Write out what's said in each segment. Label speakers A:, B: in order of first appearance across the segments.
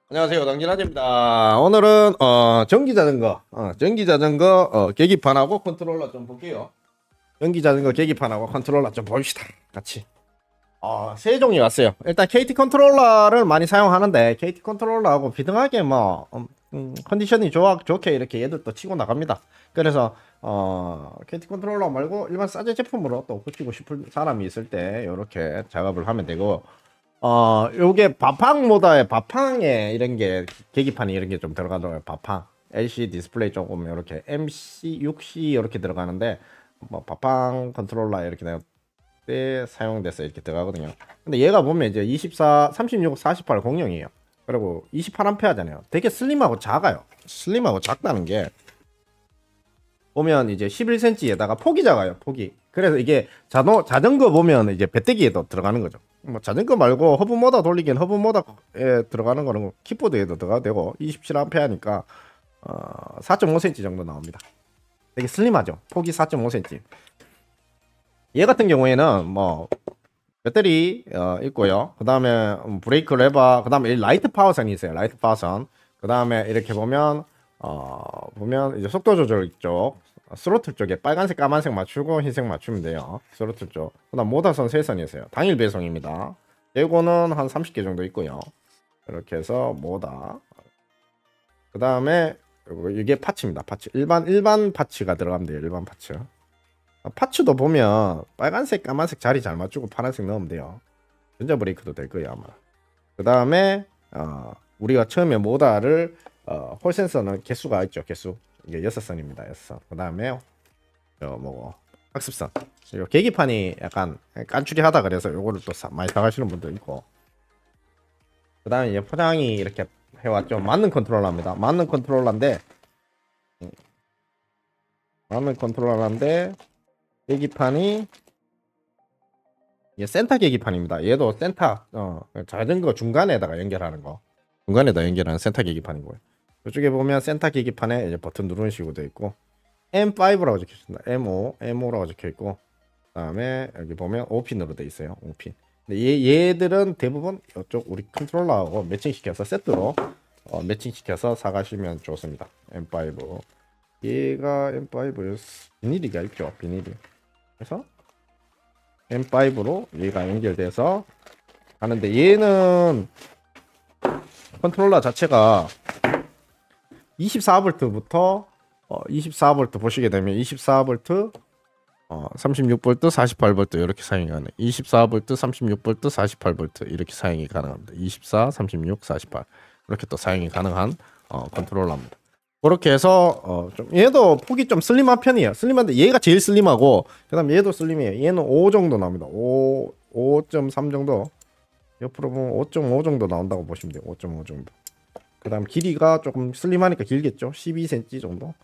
A: 안녕하세요, 당진아재입니다. 오늘은 전기자전거 계기판하고 컨트롤러 좀 볼게요. 전기자전거 계기판하고 컨트롤러 좀 봅시다. 같이. 세 종이 왔어요. 일단 KT 컨트롤러를 많이 사용하는데 KT 컨트롤러하고 비등하게 컨디션이 좋게 이렇게 얘들도 치고 나갑니다. 그래서 KT 컨트롤러 말고 일반 싸제 제품으로 또 붙이고 싶은 사람이 있을 때 이렇게 작업을 하면 되고, 요게 바팡 모다에 바팡에 이런 게 계기판이 이런 게 좀 들어가더라고요. 바팡 LC 디스플레이 조금 이렇게 MC 6C 이렇게 들어가는데, 뭐 바팡 컨트롤러 이렇게 내가 때 사용돼서 이렇게 들어가거든요. 근데 얘가 보면 이제 24 36 48 공룡이에요. 그리고 28A잖아요. 되게 슬림하고 작아요. 슬림하고 작다는 게 보면 이제 11cm에다가 폭이 작아요. 폭이. 그래서 이게 자전거 보면 이제 배때기에도 들어가는 거죠. 뭐 자전거 말고 허브 모터 돌리기엔 허브 모터에 들어가는 거는 킥보드에도 들어가도 되고, 27A니까 4.5cm 정도 나옵니다. 되게 슬림하죠. 폭이 4.5cm. 얘 같은 경우에는 뭐 배터리 있고요. 그 다음에 브레이크 레버, 그 다음에 라이트 파워선이 있어요. 라이트 파워선. 그 다음에 이렇게 보면 이제 속도 조절 쪽, 스로틀 쪽에 빨간색, 까만색 맞추고 흰색 맞추면 돼요. 스로틀 쪽. 그 다음 모터선 3선이 있어요. 당일 배송입니다. 예고는 한 30개 정도 있고요. 이렇게 해서 모다. 그 다음에 이게 파츠입니다. 파츠. 일반 파츠가 들어가면 돼요. 일반 파츠. 파츠도 보면 빨간색, 까만색 자리 잘 맞추고 파란색 넣으면 돼요. 전자 브레이크도 될 거예요, 아마. 그 다음에 우리가 처음에 모다를 홀 센서는 개수가 있죠. 개수. 이게 6선입니다. 6선. 그 다음에 학습선. 요 계기판이 약간 깐추리하다 그래서 요거를 또 많이 사가시는 분도 있고. 그 다음에 이제 포장이 이렇게 해왔죠. 맞는 컨트롤러입니다. 맞는 컨트롤러인데 계기판이 센터 계기판입니다. 얘도 센터 자전거 중간에다가 연결하는 거, 중간에다 연결하는 센터 계기판이고요. 이쪽에 보면 센터 계기판에 이제 버튼 누르는 식으로 되어 있고, M5라고 적혀 있습니다. M5라고 적혀 있고, 그다음에 여기 보면 5핀으로 되어 있어요. 5핀. 근데 얘들은 대부분 이쪽 우리 컨트롤러하고 매칭시켜서 세트로 매칭시켜서 사가시면 좋습니다. M5. 얘가 M5 비닐이가 있죠. 비닐이. 그래서 M5로 얘가 연결돼서 하는데, 얘는 컨트롤러 자체가 24V부터 24V 보시게 되면 24V 36V 48V 이렇게 사용이 가능해요. 24V 36V 48V 이렇게 사용이 가능합니다. 24 36 48 이렇게 또 사용이 가능한 컨트롤러입니다. 그렇게 해서 좀 얘도 폭이 좀 슬림한 편이에요. 슬림한데 얘가 제일 슬림하고, 그다음 얘도 슬림해요. 얘는 5 정도 나옵니다. 5.3 정도. 옆으로 보면 5.5 정도 나온다고 보시면 돼요. 5.5 정도. 그다음 길이가 조금 슬림하니까 길겠죠. 12cm 정도.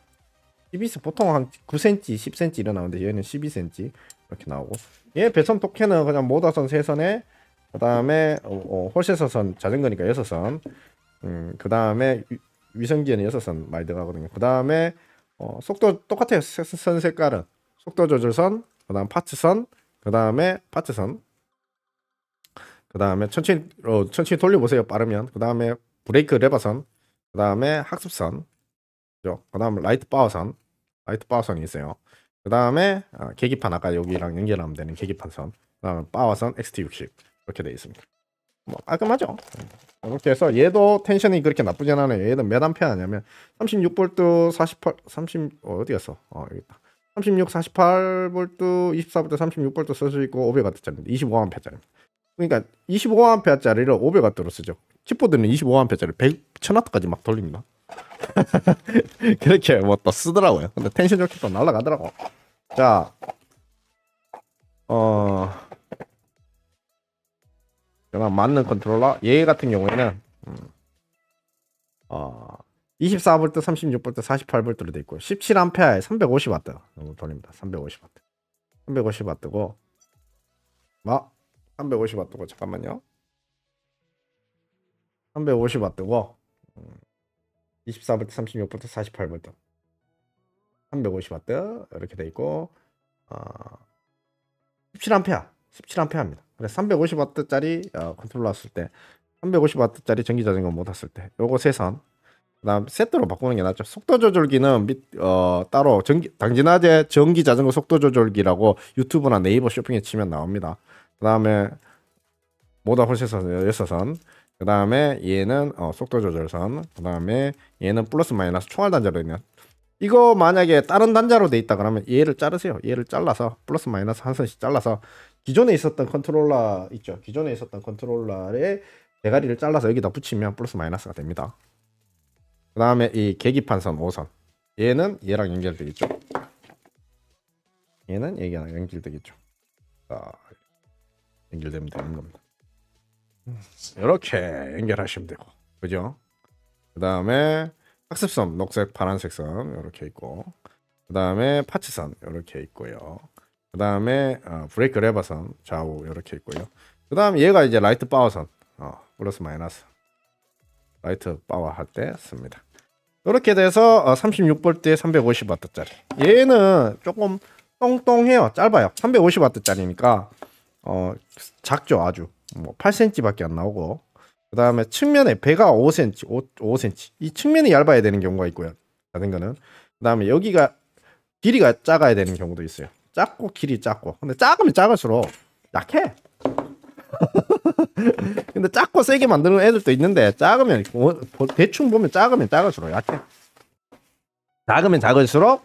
A: 12cm 보통 한 9cm, 10cm 일어나는데 얘는 12cm 이렇게 나오고, 얘 배선 토케는 그냥 모다선 3선에 그다음에 홀셋선 자전거니까 6선. 그다음에 위성기에는 6선 많이 들어가거든요. 그다음에 속도 똑같아요. 선 색깔은 속도 조절선, 그다음 파츠선, 그다음에 파츠선, 그다음에 천천히 돌려보세요. 빠르면. 그다음에 브레이크 레버선, 그다음에 학습선, 그다음에 라이트 파워선이 있어요. 그다음에 계기판, 아까 여기랑 연결하면 되는 계기판선, 그다음에 파워선 XT60 이렇게 되어 있습니다. 뭐 깔끔하죠. 이렇게 해서 얘도 텐션이 그렇게 나쁘진 않아요. 얘는 몇 암페어 하냐면 36V 48 30 어디 갔어? 여기 있다. 36 48V 24V 36V 쓸 수 있고 500W짜리 25A짜리. 그러니까 25A짜리를 500W로 쓰죠. 킥보드는 25A짜리 1000W까지 막 돌립니다. 그렇게 뭐 또 쓰더라고요. 근데 텐션 좋게 또 날아가더라고. 자, 그다음 맞는 컨트롤러 얘 같은 경우에는 24V 36V 48V로 돼 있고 17A에 350W 돌립니다. 350W고 350W고 잠깐만요. 350W고 24V 36V 48V 350W 이렇게 돼 있고 17A 17A입니다. 그래서 350W짜리 컨트롤러 썼을 때 350W짜리 전기 자전거 못 탔을 때 요거 세 선. 그다음 세트로 바꾸는 게 낫죠. 속도 조절기는 따로 당진화재 전기 자전거 속도 조절기라고 유튜브나 네이버 쇼핑에 치면 나옵니다. 그다음에 모다 호세선 6선. 그다음에 얘는 속도 조절선. 그다음에 얘는 플러스 마이너스 총알 단자로 있는. 이거 만약에 다른 단자로 돼 있다 그러면 얘를 자르세요. 얘를 잘라서 플러스 마이너스 한 선씩 잘라서 기존에 있었던 컨트롤러 있죠. 기존에 있었던 컨트롤러의 대가리를 잘라서 여기다 붙이면 플러스 마이너스가 됩니다. 그 다음에 이 계기판선 5선. 얘는 얘랑 연결되겠죠. 얘는 얘랑 연결되겠죠. 자, 연결되면 되는 겁니다. 이렇게 연결하시면 되고, 그죠? 그 다음에 학습선 녹색 파란색 선 이렇게 있고, 그 다음에 파츠선 이렇게 있고요. 그 다음에 브레이크 레버선 좌우 이렇게 있고요. 그 다음 얘가 이제 라이트 파워선 플러스 마이너스 라이트 파워 할 때 씁니다. 이렇게 돼서 36V에 350W짜리. 얘는 조금 똥똥해요. 짧아요. 350W짜리니까 작죠. 아주 뭐 8cm밖에 안 나오고. 그 다음에 측면에 배가 5cm 5cm 이 측면이 얇아야 되는 경우가 있고요. 자전거는. 그 다음에 여기가 길이가 작아야 되는 경우도 있어요. 작고 길이 작고. 근데 작으면 작을수록 약해. 근데 작고 세게 만드는 애들도 있는데 작으면 대충 보면 작으면 작을수록 약해. 작으면 작을수록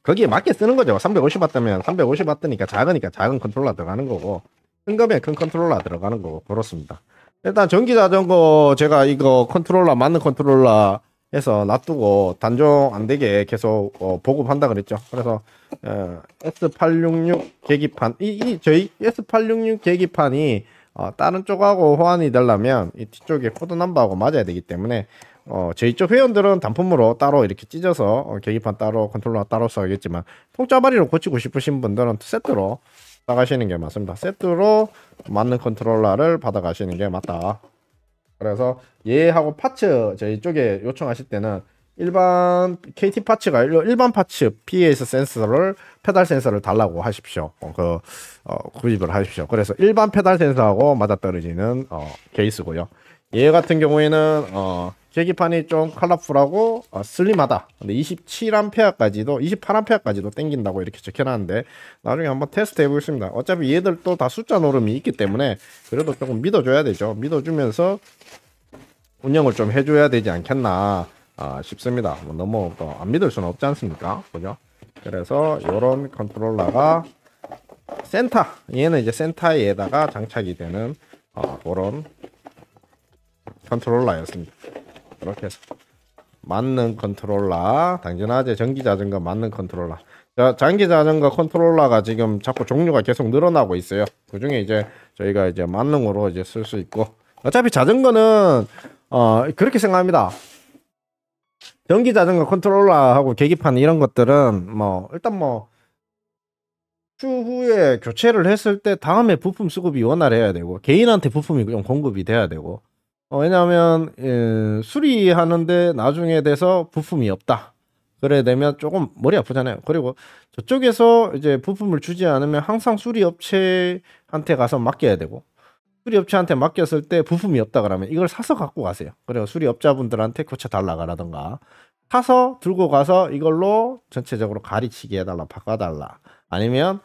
A: 거기에 맞게 쓰는 거죠. 350W면 350W니까 작으니까 작은 컨트롤러 들어가는 거고, 큰 거면 큰 컨트롤러 들어가는 거고, 그렇습니다. 일단 전기 자전거 제가 이거 컨트롤러 맞는 컨트롤러 해서 놔두고 단종 안 되게 계속 보급한다 그랬죠. 그래서 S866 계기판 저희 S866 계기판이 다른 쪽하고 호환이 되려면 이 뒤쪽에 코드 넘버하고 맞아야 되기 때문에 저희 쪽 회원들은 단품으로 따로 이렇게 찢어서 계기판 따로 컨트롤러 따로 써야겠지만 통짜발이로 고치고 싶으신 분들은 세트로 받아가시는 게 맞습니다. 세트로 맞는 컨트롤러를 받아가시는 게 맞다. 그래서 얘하고 파츠 저희 쪽에 요청하실 때는 일반 KT 파츠가 일반 파츠 PS 센서를 페달 센서를 달라고 하십시오. 구입을 하십시오. 그래서 일반 페달 센서하고 맞아떨어지는 케이스고요. 얘 같은 경우에는 계기판이 좀 컬러풀하고 슬림하다. 근데 27A까지도 28A까지도 땡긴다고 이렇게 적혀놨는데 나중에 한번 테스트 해보겠습니다. 어차피 얘들도 다 숫자 노름이 있기 때문에 그래도 조금 믿어줘야 되죠. 믿어주면서 운영을 좀 해줘야 되지 않겠나 싶습니다. 뭐 너무 안 믿을 수는 없지 않습니까? 그죠? 그래서 이런 컨트롤러가 센터, 얘는 이제 센터에다가 장착이 되는 그런 컨트롤러였습니다. 이렇게 해서 맞는 컨트롤러, 당진화재 전기자전거 맞는 컨트롤러. 전기자전거 컨트롤러가 지금 자꾸 종류가 계속 늘어나고 있어요. 그 중에 이제 저희가 이제 만능으로 이제 쓸 수 있고, 어차피 자전거는 그렇게 생각합니다. 전기자전거 컨트롤러하고 계기판 이런 것들은 일단 추후에 교체를 했을 때 다음에 부품 수급이 원활해야 되고 개인한테 부품이 좀 공급이 돼야 되고, 왜냐하면 수리하는데 나중에 돼서 부품이 없다 그래 되면 조금 머리 아프잖아요. 그리고 저쪽에서 이제 부품을 주지 않으면 항상 수리업체한테 가서 맡겨야 되고, 수리업체한테 맡겼을 때 부품이 없다 그러면 이걸 사서 갖고 가세요. 그리고 수리업자분들한테 고쳐 달라라던가 사서 들고 가서 이걸로 전체적으로 가리치기 해달라, 바꿔달라, 아니면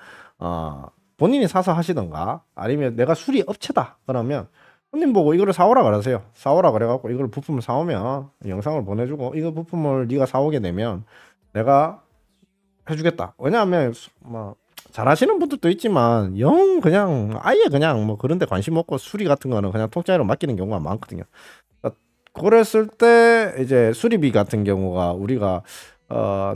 A: 본인이 사서 하시던가, 아니면 내가 수리업체다 그러면 손님 보고 이거를 사오라 그러세요. 사오라 그래갖고 이걸 부품을 사오면 영상을 보내주고 이거 부품을 네가 사오게 되면 내가 해주겠다. 왜냐하면 잘하시는 분들도 있지만 그냥 아예 그냥 그런데 관심 없고 수리 같은 거는 그냥 통짜리로 맡기는 경우가 많거든요. 그랬을 때 이제 수리비 같은 경우가 우리가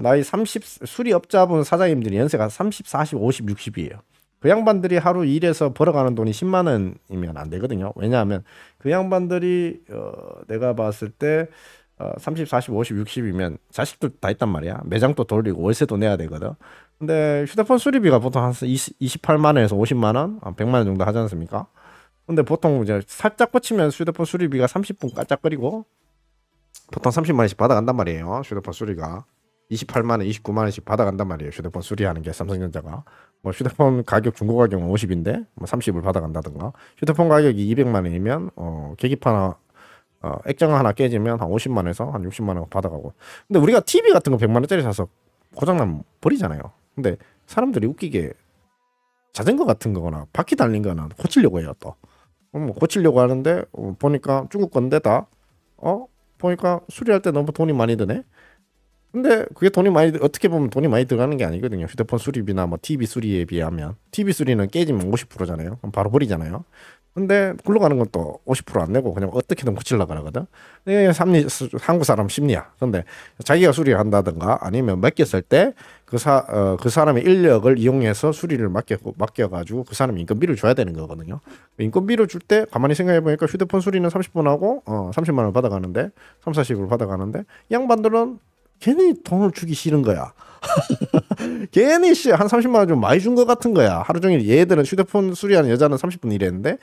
A: 나이 30 수리업자분 사장님들이 연세가 30, 40, 50, 60이에요. 그 양반들이 하루 일해서 벌어가는 돈이 10만 원이면 안 되거든요. 왜냐하면 그 양반들이 내가 봤을 때 30, 40, 50, 60이면 자식들 다 있단 말이야. 매장도 돌리고 월세도 내야 되거든. 근데 휴대폰 수리비가 보통 한 28만 원에서 50만 원, 100만 원 정도 하지 않습니까? 근데 보통 이제 살짝 꽂히면 휴대폰 수리비가 30분 깔짝거리고 보통 30만 원씩 받아간단 말이에요. 휴대폰 수리가 28만 원, 29만 원씩 받아간단 말이에요. 휴대폰 수리하는 게 삼성전자가. 휴대폰 가격 중고 가격은 50인데 30을 받아간다든가, 휴대폰 가격이 200만 원이면 계기판 액정 하나 깨지면 한 50만 원에서 한 60만 원 받아가고. 근데 우리가 TV 같은 거 100만 원짜리 사서 고장나면 버리잖아요. 근데 사람들이 웃기게 자전거 같은 거거나 바퀴 달린 거는 고치려고 해요 또. 뭐 고치려고 하는데 보니까 중국 건데 다 보니까 수리할 때 너무 돈이 많이 드네. 근데 그게 돈이 많이 어떻게 보면 돈이 많이 들어가는 게 아니거든요. 휴대폰 수리비나 뭐 TV 수리에 비하면 TV 수리는 깨지면 50%잖아요. 그럼 바로 버리잖아요. 근데 굴러가는 건 또 50% 안 내고 그냥 어떻게든 고치려고 하거든. 이게 한국 사람 심리야. 근데 자기가 수리한다든가 아니면 맡겼을 때 그 사람의 인력을 이용해서 수리를 맡겨가지고 그 사람이 인건비를 줘야 되는 거거든요. 인건비를 줄 때 가만히 생각해 보니까 휴대폰 수리는 30분 하고 30만 원 받아가는데 3, 40을 받아가는데 이 양반들은 괜히 돈을 주기 싫은 거야. 괜히 한 30만 원 좀 많이 준 것 같은 거야. 하루 종일 얘들은 휴대폰 수리하는 여자는 30분 일했는데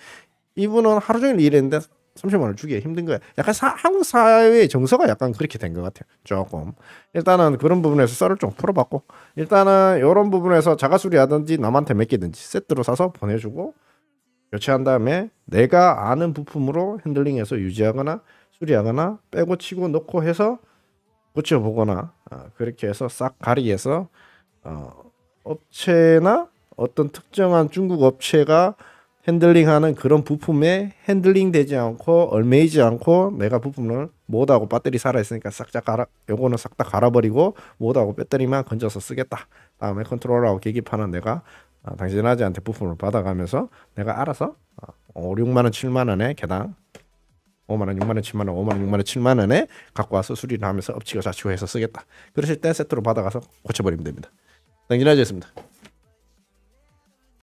A: 이분은 하루 종일 일했는데 30만 원을 주기가 힘든 거야. 약간 한국 사회의 정서가 약간 그렇게 된 것 같아요. 조금. 일단은 그런 부분에서 썰을 좀 풀어봤고 일단은 이런 부분에서 자가 수리하든지 남한테 맡기든지 세트로 사서 보내주고 교체한 다음에 내가 아는 부품으로 핸들링해서 유지하거나 수리하거나 빼고 치고 넣고 해서 고쳐보거나 그렇게 해서 싹 가리해서 업체나 어떤 특정한 중국 업체가 핸들링하는 그런 부품에 핸들링 되지 않고 얼매이지 않고 내가 부품을 못하고 배터리 살아있으니까 싹 다 갈아 요거는 싹 다 갈아버리고 못하고 배터리만 건져서 쓰겠다. 다음에 컨트롤하고 계기판은 내가 당신 아재한테 부품을 받아가면서 내가 알아서 5, 6만 원, 7만 원에 개당 5만 원, 6만 원, 7만 원, 5만 원, 6만 원, 7만 원에 갖고 와서 수리를 하면서 업치고 자치고 해서 쓰겠다. 그러실 때 세트로 받아가서 고쳐버리면 됩니다. 당진아재였습니다.